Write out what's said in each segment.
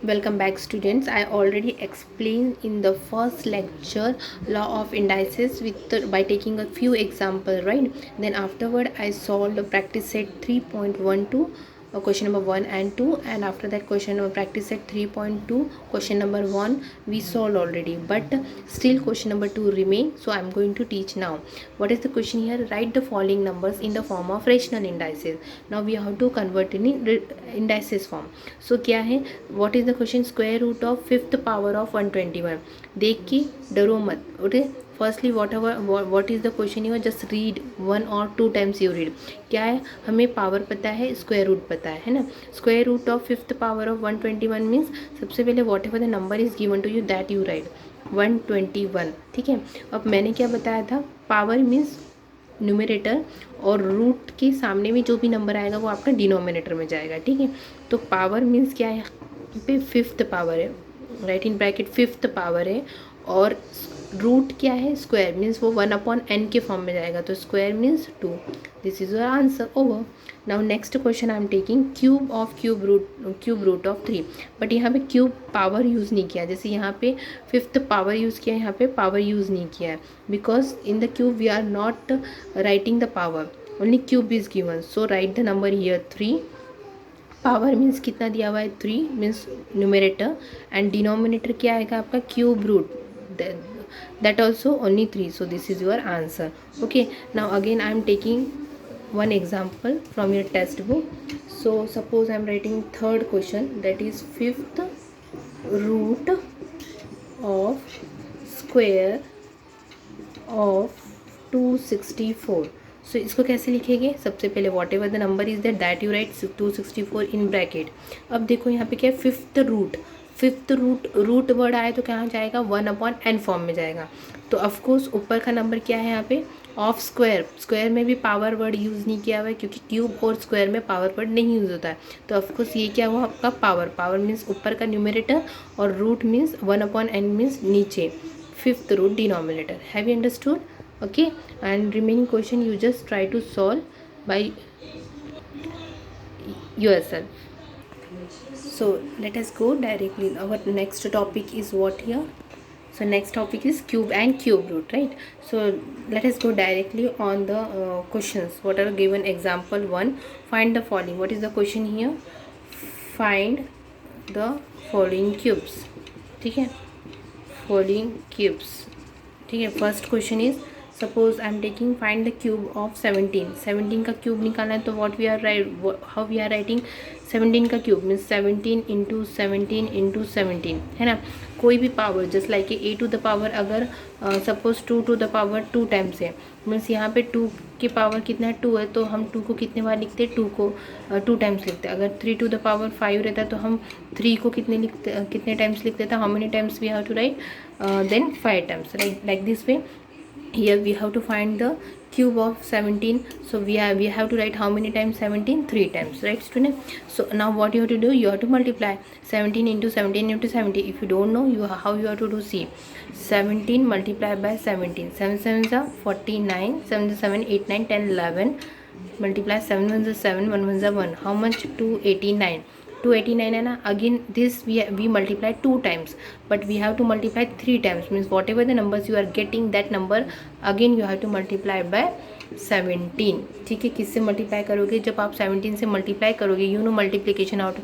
Welcome back students. I already explained in the first lecture law of indices by taking a few example, right? Then afterward I solved the practice set 3.12, question number 1 and 2, and after that question number practice set 3.2, question number 1 we solved already, but still question number 2 remain. So I'm going to teach now. What is the question here? Write the following numbers in the form of rational indices. Now we have to convert in indices form. So क्या है, what is the question? Square root of fifth power of 121. देख के डरो मत. Okay, firstly what is the question, you just read 1 or 2 times you read. क्या है, हमें power पता है, स्क्वायर रूट पता है ना. Square root of fifth power of 121 means सबसे पहले whatever the number is given to you that you write 121. ठीक है. अब मैंने क्या बताया था, पावर मीन्स न्यूमरेटर और रूट के सामने में जो भी नंबर आएगा वो आपका डिनोमिनेटर में जाएगा. ठीक है. तो पावर मीन्स क्या है, पे फिफ्थ पावर है, right in bracket fifth power है, और रूट क्या है, स्क्वायर मीन्स वो 1/n के फॉर्म में जाएगा, तो square means 2. This is your answer. Over. Now next question I am taking cube root of 3. But यहाँ पे क्यूब पावर यूज़ नहीं किया, जैसे यहाँ पे फिफ्थ पावर यूज़ किया है, यहाँ पे पावर यूज़ नहीं किया है, because in the cube we are not writing the power, only cube is given. So write the number here 3. Power means कितना दिया हुआ है, 3 मीन्स न्यूमरेटर, एंड डिनोमिनेटर क्या आएगा आपका, cube root, that also only 3. So this is your answer. Okay, now again I am taking one example from your textbook. So suppose I am writing third question, that is fifth root of square of 264. सो इसको कैसे लिखेंगे, सबसे पहले whatever the number is that you right 264 in bracket. अब देखो यहाँ पे क्या है, फिफ्थ रूट वर्ड आए तो कहाँ जाएगा, 1/n फॉर्म में जाएगा. तो ऑफकोर्स ऊपर का नंबर क्या है यहाँ पे, ऑफ स्क्वायर में भी पावर वर्ड यूज़ नहीं किया हुआ है, क्योंकि क्यूब और स्क्वायर में पावर वर्ड नहीं यूज़ होता है. तो ऑफकोर्स ये क्या हुआ आपका, पावर मीन्स ऊपर का न्यूमरेटर, और रूट मीन्स 1/n मीन्स नीचे, fifth root denominator. Have you understood? Okay, and remaining question you just try to solve by yourself. So let us go directly. Our next topic is what here? So next topic is cube and cube root, right? So let us go directly on the questions what are given. Example 1, find the following. What is the question here? Find the following cubes. ठीक है, following cubes. ठीक है. First question is, suppose I am taking find the cube of 17 का cube निकालना है. तो what we are how we are writing 17 का cube means 17 into 17 है ना. कोई भी power just like a to the power, अगर suppose 2 to the power 2 times है, मीन्स यहाँ पे 2 की पावर कितना है, 2 है, तो हम 2 को कितने बार लिखते हैं, 2 को 2 टाइम्स लिखते हैं. अगर 3 टू द पावर 5 रहता है तो हम 3 को कितने टाइम्स लिखते थे, how many times we have to write, then 5 times, right? Like this way. Here we have to find the cube of 17. So we have to write how many times 17, 3 times, right student? So now what you have to do, you have to multiply 17 into 17 into 70. If you don't know how you have to do, see 17 multiplied by 17, 7 sevens are 49, 7 7 8 9 10 11, multiply 7 ones are 7, 1 ones are 1, how much, 289. 289 है ना. Again this we multiply 2 times, but we have to multiply 3 times, means whatever the numbers you are getting, that number again you have to multiply by 17. ठीक है. किससे multiply करोगे, जब आप 17 से multiply करोगे, you know multiplication out.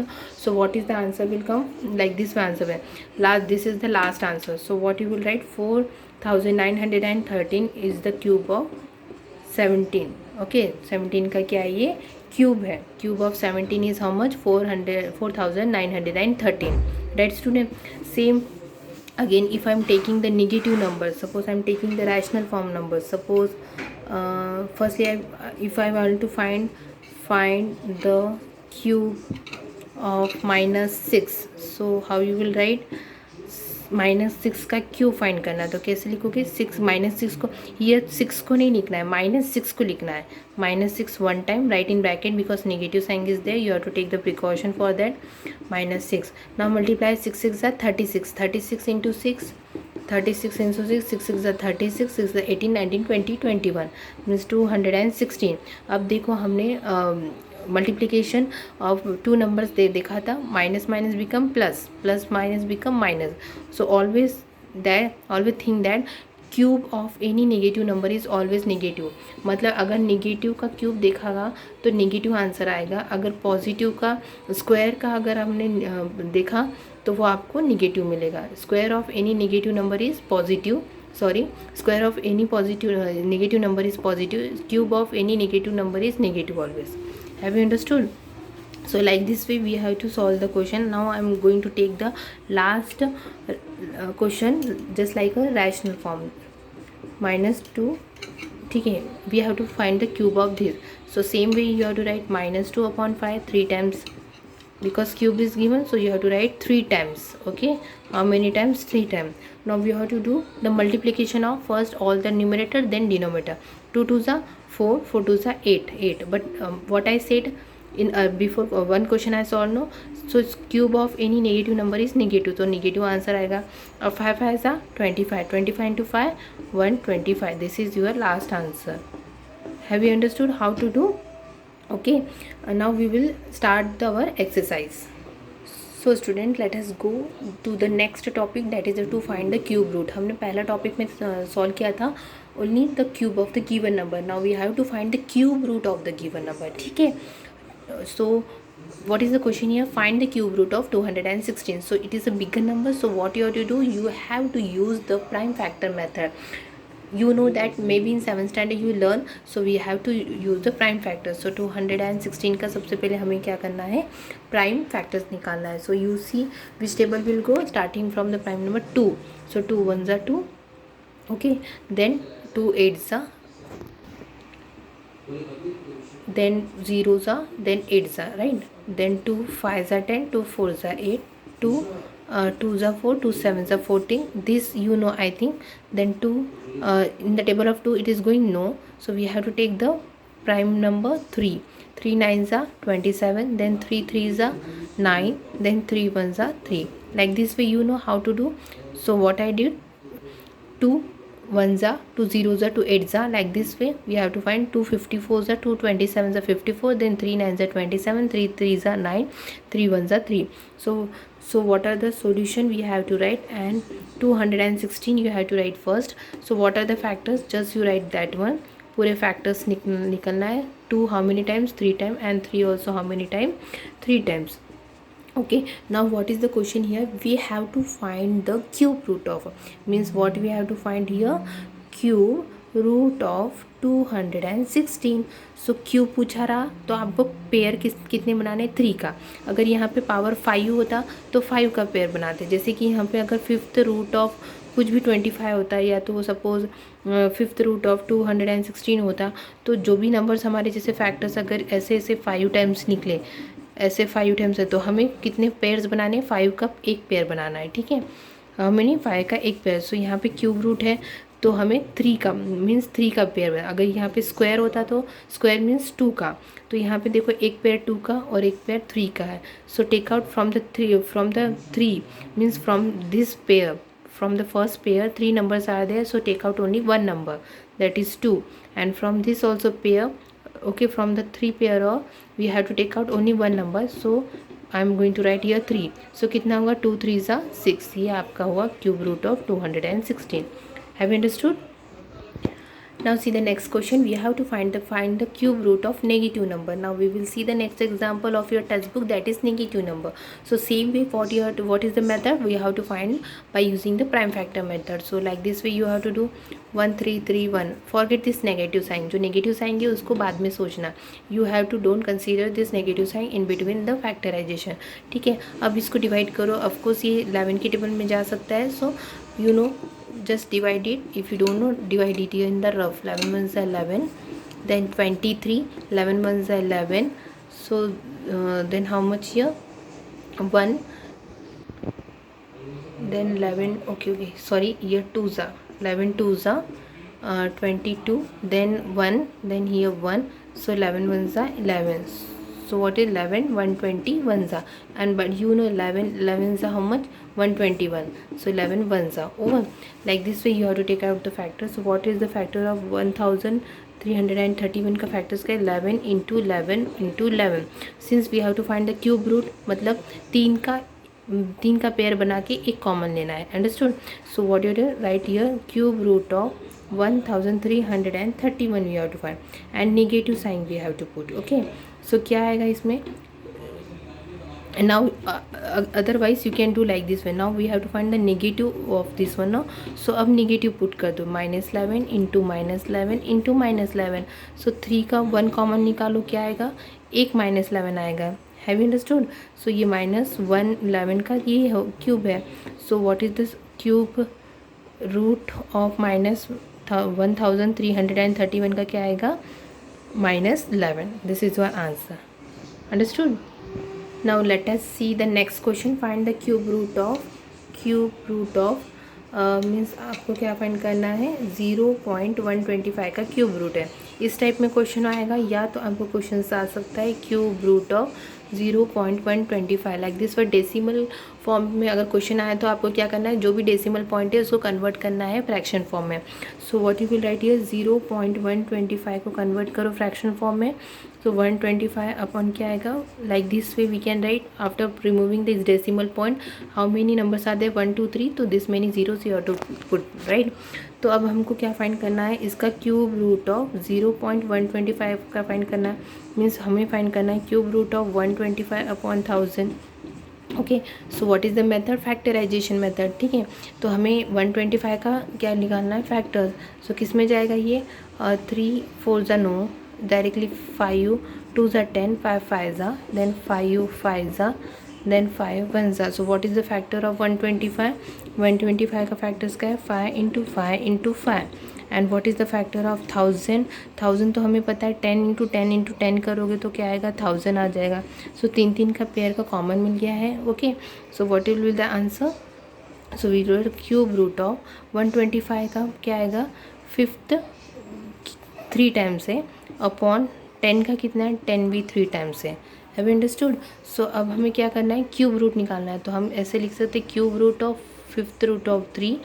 So what is the answer will come like this answer है last, this is the last answer. So what you will write, 4913 is the cube of 17. Okay, 17 का क्या है, ये cube है. Cube of 17 is how much, 4913, right student. Same again if I am taking the negative numbers, suppose I am taking the rational form numbers. Suppose firstly if I want to find the cube of -6, so how you will write, -6 का cube find करना है. तो कैसे लिखोगे, 6 -6 को, ये 6 को नहीं लिखना है, -6 को लिखना है. -6 one time, write in bracket, because negative sign is there, you have to take the precaution for that. -6. Now multiply 6 6 36, 36 into 6, 36 into 6, 6 6 36, 6 18 19 20 21 means 216. अब देखो हमने multiplication of two numbers they देखा था, minus minus become plus, plus minus become minus. So always think that cube of any negative number is always negative. मतलब अगर negative का cube देखागा तो negative answer आएगा, अगर पॉजिटिव का स्क्वायर का अगर हमने देखा तो वो आपको नेगेटिव मिलेगा. Square of any negative number is positive, sorry, square of any positive negative number is positive, cube of any negative number is negative always. Have you understood? So like this way we have to solve the question. Now I am going to take the last question just like a rational form. -2, ठीक है, we have to find the cube of this. So same way you have to write -2 upon 5 3 times, because cube is given, so you have to write 3 times. Okay, how many times? 3 times. Now we have to do the multiplication of first all the numerator then denominator. 2 2s are 4, 4 2s are 8. But what I said in before one question I solved, no, so it's cube of any negative number is negative, so negative answer आएगा. और 5 5s are 25, 25 into 5 125. This is your last answer. Have you understood how to do? Okay, now we will start our exercise. So student, let us go to the next topic, that is to find the cube root. हमने पहला topic में solve किया था only the cube of the given number. Now we have to find the cube root of the given number. ठीक है, so what is the question here? Find the cube root of 216. So it is a bigger number, so what you have to do, you have to use the prime factor method. You know that maybe in 7th standard you learn, so we have to use the prime factors. So 216 का सबसे पहले हमें क्या करना है, prime factors निकालना है. So you see which table will go starting from the prime number 2. So 2 1s are 2, okay, then 2 8s are, then 0s are, then 8s are, right, then 2 5s are 10, 2 4s are 8, 2 2s are 4, 2 7s are 14. This you know I think. Then 2 in the table of 2 it is going no, so we have to take the prime number 3. 3 9s are 27, then 3 3s are 9, then 3 1s are 3. Like this way you know how to do. So what I did, 2 1s are, 2 0s are, 2 8s are, like this way we have to find. 2 54s are, 2 27s are 54, then 3 9s are 27, 3 3s are 9, 3 1s are 3. So what are the solution we have to write, and 216 you have to write first. So what are the factors, just you write that one. पूरे factors निकलना है. 2 how many times? 3 times, and 3 also how many times? 3 times. Okay, now what is the question here? We have to find the cube root of, means what we have to find here, cube root of 216. So cube पूछा रहा तो आपको pair कितने बनाने, 3 का. अगर यहाँ पे पावर 5 होता तो 5 का पेयर बनाते. जैसे कि यहाँ पे अगर फिफ्थ रूट ऑफ कुछ भी 25 होता है, या तो सपोज फिफ्थ रूट ऑफ 216 होता, तो जो भी नंबर्स हमारे जैसे फैक्टर्स अगर ऐसे ऐसे 5 टाइम्स निकले, ऐसे 5 टाइम्स है, तो हमें कितने पेयर्स बनाने, 5 का एक पेयर बनाना है. ठीक है, हमें नहीं 5 का एक पेयर. सो यहाँ पे क्यूब रूट है तो हमें 3 का मीन्स 3 का पेयर. अगर यहाँ पे स्क्वायर होता तो स्क्वायर मीन्स 2 का. तो यहाँ पे देखो एक पेयर 2 का और एक पेयर 3 का है. So take out from the 3 means from this pair, from the first pair 3 numbers are there, so take out only one number, that is 2. And from this also pair, okay, from the 3 pair of we have to take out only one number, so I am going to write here 3. So कितना होगा, 2 3s are 6. ये आपका हुआ cube root of 216. Have you understood? Now see the next question. We have to find the cube root of negative number. Now we will see the next example of your textbook, that is negative number. So same way, what is the method we have to find by using the prime factor method. So like this way you have to do 1 3 3 1. Forget this negative sign. जो negative sign है उसको बाद में सोचना. You have to don't consider this negative sign in between the factorization. ठीक है, अब इसको डिवाइड करो. ऑफ कोर्स ये 11 के टेबल में जा सकता है. So you know, just divide it. If you don't know, divide it here in the rough. 11 ones are 11, then 23, 11 ones are 11. So then how much here, 1, then 11, okay, sorry, here 2s are 11 2s are 22, then 1, then here 1, so 11 ones are 11. So what is 11? 120 ones are, and but you know 11s are how much? 121. So 11 ones are over. Like this way you have to take out the factor. So what is the factor of 1000? 331 का factors का 11 into 11 into 11. Since we have to find the cube root, मतलब तीन का pair बना के एक common लेना है. Understood. So what you write here, cube root of 1331 we have to find and negative sign we have to put. Okay, so क्या आएगा इसमें. And now otherwise you can do like this way. Now we have to find the negative of this one. No, so अब negative put कर दो, -11 into -11 into -11. सो 3 का 1 common निकालो, क्या आएगा, एक -11 आएगा. Have you understood. सो ये -111 का ये क्यूब है. So what is this cube root of -1331 का क्या आएगा, -11. This is your answer. Understood. Now let us see the next question. Find the cube root of means आपको क्या फाइंड करना है, 0.125 का क्यूब रूट है. इस टाइप में क्वेश्चन आएगा, या तो आपको क्वेश्चन आ सकता है cube root of 0.125 like this. पर डेसिमल फॉर्म में अगर क्वेश्चन आए तो आपको क्या करना है, जो भी डेसिमल पॉइंट है उसको कन्वर्ट करना है फ्रैक्शन फॉर्म में. सो what you will right here, 0.125 को कन्वर्ट करो फ्रैक्शन फॉर्म में. सो 125 अपॉन क्या आएगा, like this way we can write after removing this decimal point. How many numbers are there, 1 2 3, तो this many zeros you have to put right. तो अब हमको क्या फाइंड करना है, इसका क्यूब रूट ऑफ 0.125 का फाइंड करना है. मीन्स हमें फाइंड करना है cube root of 125 upon 1000. Okay, so what is the method, factorisation method. ठीक है, तो हमें 125 का क्या निकालना है, फैक्टर्स. सो किस में जाएगा ये, 3 4 ज़ा नो, डायरेक्टली 5 2 ज़ा 10, 5 5 ज़ा, देन 5 5 ज़ा, देन 5 1 ज़ा. सो what is the factor of 125, 125 का फैक्टर्स का है 5 into 5 into 5. And what is the factor of 1000, 1000 तो हमें पता है 10 इंटू 10 इंटू 10 करोगे तो क्या आएगा, 1000 आ जाएगा. सो 3 का पेयर का कॉमन मिल गया है. Okay, so what will be the answer. So we wrote cube root of 125 का क्या आएगा, 5th 3 टाइम्स है, अपॉन 10 का कितना है, 10 भी 3 टाइम्स है. Have you understood. सो अब हमें क्या करना है, क्यूब रूट निकालना है. तो हम ऐसे लिख सकते हैं cube root of 5th root of 3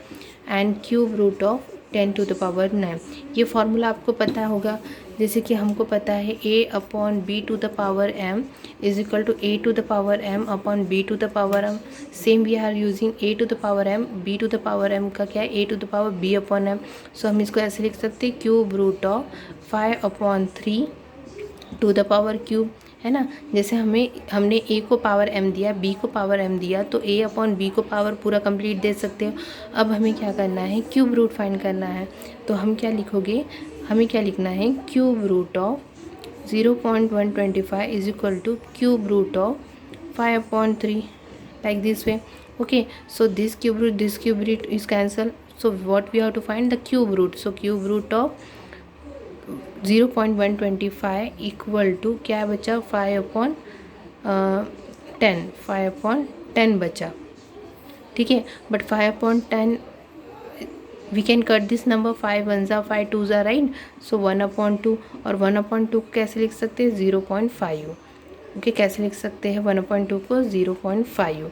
and cube root of 10 to the power 9. ये फार्मूला आपको पता होगा, जैसे कि हमको पता है a upon b to the power m is equal to a to the power m upon b to the power m. Same we are using a to the power m, b to the power m का क्या है, a to the power b upon m. So हम इसको ऐसे लिख सकते हैं cube root of 5 upon 3 to the power cube, है ना. जैसे हमने a को पावर m दिया, b को पावर m दिया, तो a अपॉन b को पावर पूरा कंप्लीट दे सकते हो. अब हमें क्या करना है, क्यूब रूट फाइंड करना है. तो हम क्या लिखोगे, हमें क्या लिखना है, cube root of 0.125 is equal to cube root of 5 upon 3 like this way. Okay, so this cube root is cancel. So what we have to find the cube root. So cube root of 0.125 equal to क्या बचा, 5 अपॉन 10, 5 अपॉन 10 बचा. ठीक है, but 5 अपॉन 10 we can cut this number, 5 1 ज़ा 5 2 ज़ा राइट. सो 1 अपॉन 2, और 1 अपॉन 2 कैसे लिख सकते हैं, 0.5. ओके, कैसे लिख सकते हैं 1 अपॉन 2 को, 0.5.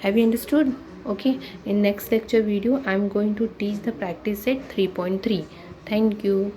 Have you understood. Okay, in next lecture video I am going to teach the practice set 3.3. Thank you.